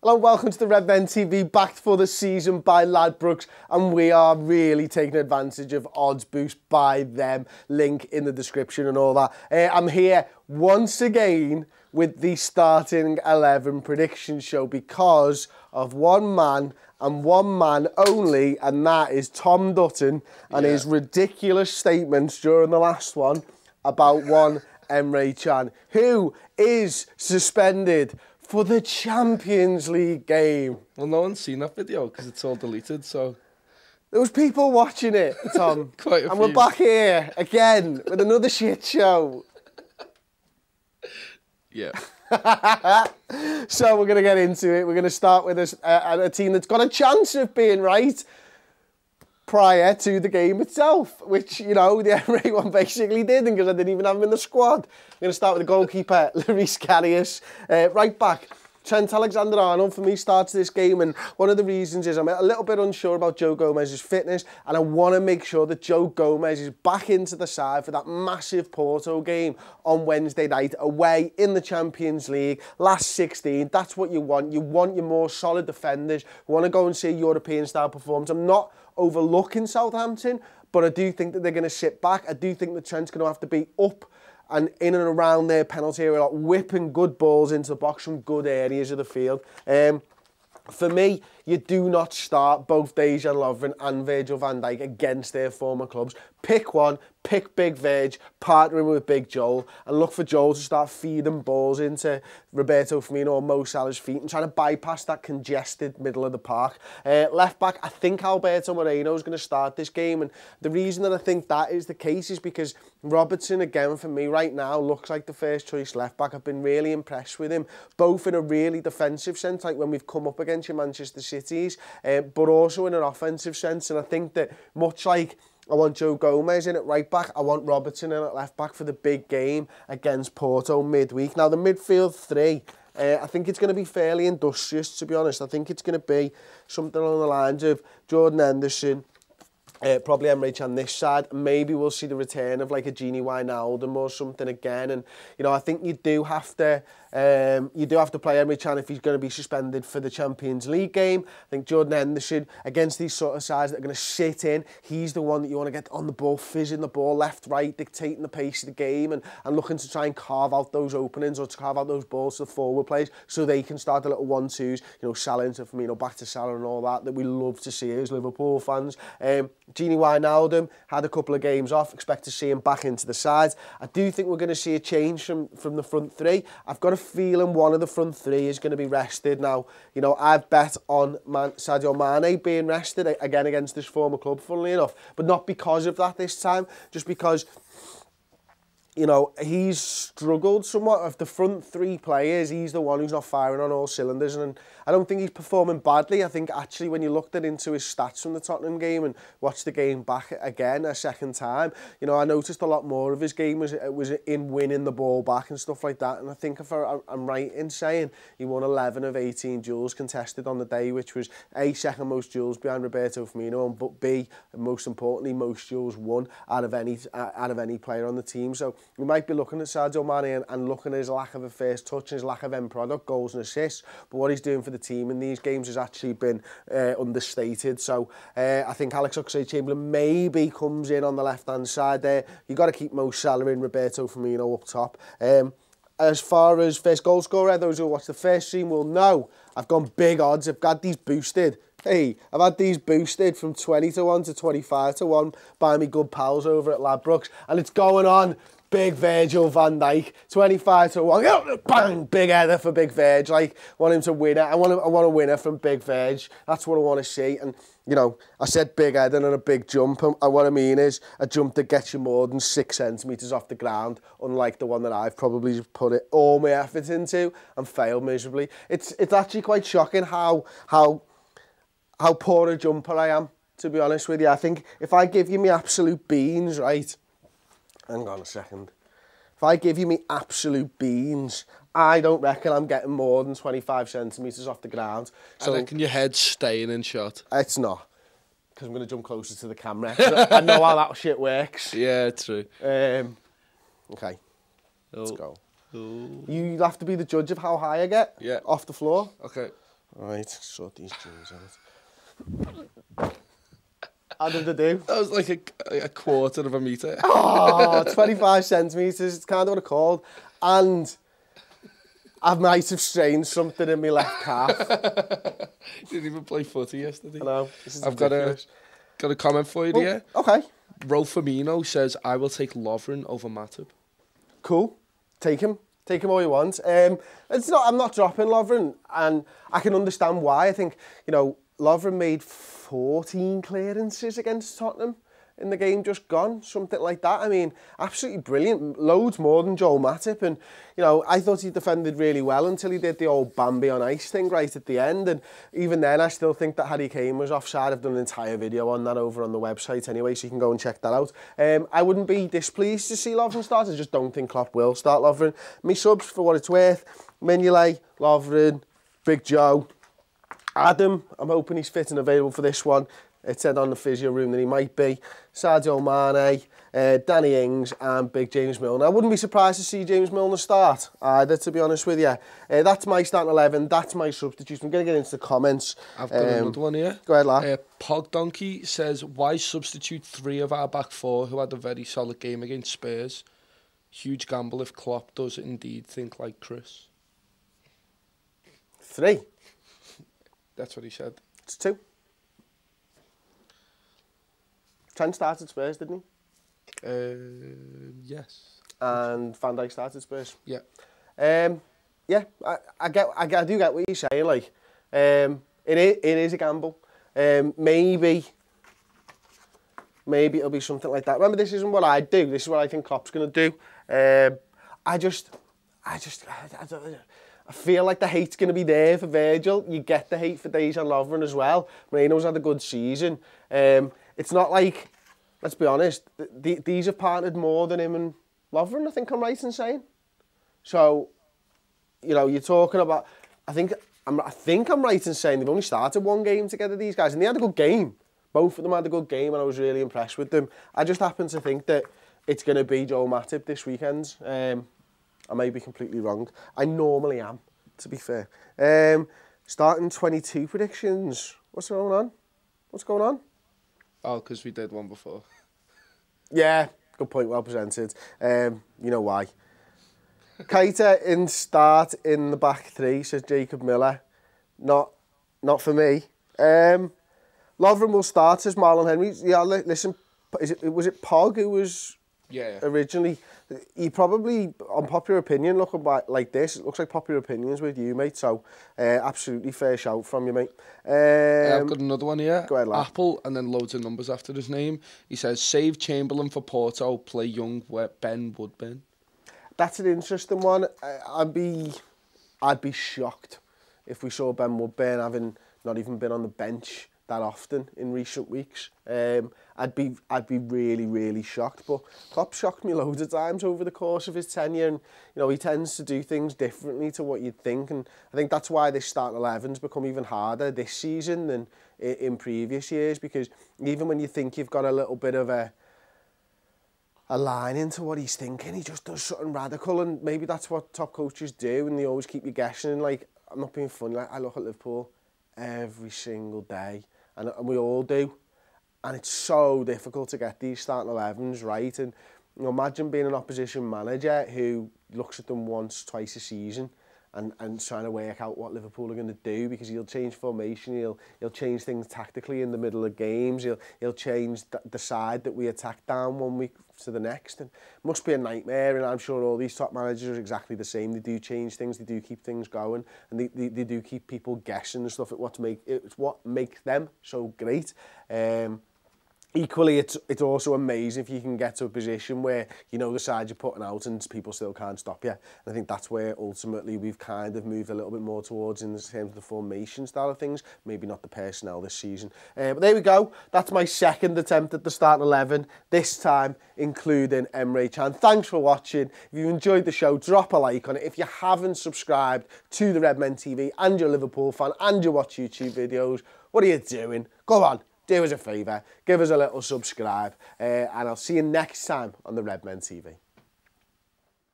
Hello and welcome to the Redmen TV, backed for the season by Ladbrokes, and we are really taking advantage of odds boost by them. Link in the description and all that. I'm here once again with the starting 11 prediction show because of one man and one man only, and that is Tom Dutton and his ridiculous statements during the last one about one Emre Can, who is suspended for the Champions League game. Well, no one's seen that video because it's all deleted, so... There was people watching it, Tom. Quite a and few. We're back here again with another shit show. Yeah. So we're going to get into it. We're going to start with a team that's got a chance of being right prior to the game itself, which, you know, the Emre one basically didn't because I didn't even have him in the squad. We're going to start with the goalkeeper, Lloris Karius. Right back, Trent Alexander-Arnold for me starts this game, and one of the reasons is I'm a little bit unsure about Joe Gomez's fitness, and I want to make sure that Joe Gomez is back into the side for that massive Porto game on Wednesday night away in the Champions League, last 16. That's what you want. You want your more solid defenders. You want to go and see European style performance. I'm not overlooking Southampton, but I do think that they're going to sit back. I do think that Trent's going to have to be up and in and around their penalty area, like whipping good balls into the box from good areas of the field. For me, you do not start both Dejan Lovren and Virgil van Dijk against their former clubs. Pick one, pick Big Veg, partner him with Big Joel, and look for Joel to start feeding balls into Roberto Firmino or Mo Salah's feet and trying to bypass that congested middle of the park. Left back, I think Alberto Moreno is going to start this game, and the reason that I think that is the case is because Robertson, again, for me right now, looks like the first choice left back. I've been really impressed with him, both in a really defensive sense, like when we've come up against your Manchester Cities, but also in an offensive sense, and I think that much like I want Joe Gomez in at right back, I want Robertson in at left back for the big game against Porto midweek. Now, the midfield three, I think it's going to be fairly industrious, to be honest. I think it's going to be something along the lines of Jordan Henderson, probably Emre Can this side. Maybe we'll see the return of like a Gini Wijnaldum or something again. And, you know, I think you do have to play Emre Can if he's going to be suspended for the Champions League game. I think Jordan Henderson, against these sort of sides that are going to sit in, he's the one that you want to get on the ball, fizzing the ball left, right, dictating the pace of the game and looking to try and carve out those openings or to carve out those balls to the forward players so they can start the little 1-2s, you know, Salah into Firmino, back to Salah and all that we love to see as Liverpool fans. Gini Wijnaldum had a couple of games off, expect to see him back into the side. I do think we're going to see a change from the front three. I've got a feeling one of the front three is going to be rested. Now, you know, I've bet on Sadio Mane being rested again against this former club, funnily enough, but not because of that this time, just because, you know, he's struggled somewhat. Of the front three players, he's the one who's not firing on all cylinders, and I don't think he's performing badly. I think actually when you looked into his stats from the Tottenham game and watched the game back again a second time, you know, I noticed a lot more of his game was in winning the ball back and stuff like that. And I think if I'm right in saying he won 11 of 18 duels contested on the day, which was A, second most duels behind Roberto Firmino, and but B, most importantly, most duels won out of any player on the team. So we might be looking at Sadio Mane and looking at his lack of a first touch and his lack of end product, goals and assists, but what he's doing for the team in these games has actually been understated. So I think Alex Oxlade-Chamberlain maybe comes in on the left-hand side there. You've got to keep Mo Salah and Roberto Firmino up top. As far as first goal scorer, those who watch the first stream will know I've gone big odds. I've got these boosted. Hey, I've had these boosted from 20 to 1 to 25 to 1 by me good pals over at Ladbrokes, and it's going on. Big Virgil van Dijk, 25 to 1, bang, big header for Big Veg. Like, want him to win it. I want a winner from Big Veg. That's what I want to see. And, you know, I said big header and a big jump. And what I mean is a jump that gets you more than 6 centimetres off the ground, unlike the one that I've probably put all my effort into and failed miserably. It's actually quite shocking how poor a jumper I am, to be honest with you. I think if I give you me absolute beans, right... Hang on a second. If I give you me absolute beans, I don't reckon I'm getting more than 25 centimetres off the ground. So I reckon your head's staying in shot. It's not. Because I'm going to jump closer to the camera. I know how that shit works. Yeah, true. Okay. Let's go. You have to be the judge of how high I get off the floor. Okay. Right, sort these jeans out. How did they do? That was like a quarter of a metre. Oh, 25 centimetres, it's kind of what it's called. And I might have strained something in my left calf. Didn't even play footy yesterday. I know, this is I've got a comment for you here. Okay. Ro Firmino says, I will take Lovren over Matip. Cool. Take him. Take him all you want. I'm not dropping Lovren, and I can understand why. I think, Lovren made 14 clearances against Tottenham in the game just gone, something like that. I mean, absolutely brilliant. Loads more than Joel Matip. And, I thought he defended really well until he did the old Bambi on ice thing right at the end. And even then, I still think that Harry Kane was offside. I've done an entire video on that over on the website anyway, so you can go and check that out. I wouldn't be displeased to see Lovren start. I just don't think Klopp will start Lovren. Me subs, for what it's worth, Mignolet, Lovren, Big Joe, Adam, I'm hoping he's fit and available for this one. It said on the physio room that he might be. Sadio Mane, Danny Ings and Big James Milner. I wouldn't be surprised to see James Milner start either, to be honest with you. That's my starting 11. That's my substitutes. I'm going to get into the comments. I've got another one here. Go ahead, lad. Pog Donkey says, why substitute 3 of our back 4 who had a very solid game against Spurs? Huge gamble if Klopp does indeed think like Chris. 3. That's what he said. It's 2. Trent started Spurs, didn't he? Yes. And Van Dijk started Spurs. Yeah. Yeah, I do get what you're saying. Like, it is a gamble. Maybe it'll be something like that. Remember, this isn't what I do. This is what I think Klopp's going to do. I feel like the hate's going to be there for Virgil. You get the hate for Dejan Lovren as well. Moreno's had a good season. It's not like, let's be honest, these have partnered more than him and Lovren, I think I'm right in saying. So, you're talking about, I think I'm right in saying they've only started 1 game together, these guys, and they had a good game. Both of them had a good game, and I was really impressed with them. I just happen to think that it's going to be Joel Matip this weekend. I may be completely wrong. I normally am, to be fair. Starting 22 predictions. What's going on? Oh, because we did one before. Yeah, good point, well presented. You know why. Keita in start in the back 3, says Jacob Miller. Not for me. Lovren will start, says Marlon Henry. Yeah, listen, was it Pog who was originally? He probably, on popular opinion, looking like this, it looks like popular opinions with you, mate. So, absolutely fair shout from you, mate. I've got another one here. Go ahead, lad. Apple, and then loads of numbers after his name. He says, save Chamberlain for Porto, play young Ben Woodburn. That's an interesting one. I'd be shocked if we saw Ben Woodburn having not even been on the bench that often in recent weeks. I'd be really, really shocked. But Klopp shocked me loads of times over the course of his tenure, and he tends to do things differently to what you'd think. And I think that's why this starting 11's become even harder this season than in previous years, because even when you think you've got a little bit of a line into what he's thinking, he just does something radical, and maybe that's what top coaches do, and they always keep you guessing. Like, I'm not being funny, like, I look at Liverpool every single day, and we all do, and it's so difficult to get these starting 11s right. And imagine being an opposition manager who looks at them once, twice a season and trying to work out what Liverpool are going to do, because he'll change formation, he'll change things tactically in the middle of games, he'll change the side that we attack down 1 week to the next, and it must be a nightmare. And I'm sure all these top managers are exactly the same. They do change things, they do keep things going, and they do keep people guessing and stuff. It's what makes them so great. Equally, it's also amazing if you can get to a position where the side you're putting out and people still can't stop you. And I think that's where ultimately we've kind of moved a little bit more towards in terms of the formation style of things. Maybe not the personnel this season. But there we go. That's my second attempt at the starting 11, this time including Emre Can. Thanks for watching. If you enjoyed the show, drop a like on it. If you haven't subscribed to the Redmen TV and you're a Liverpool fan and you watch YouTube videos, what are you doing? Go on. Do us a favour, give us a little subscribe, and I'll see you next time on the Redmen TV.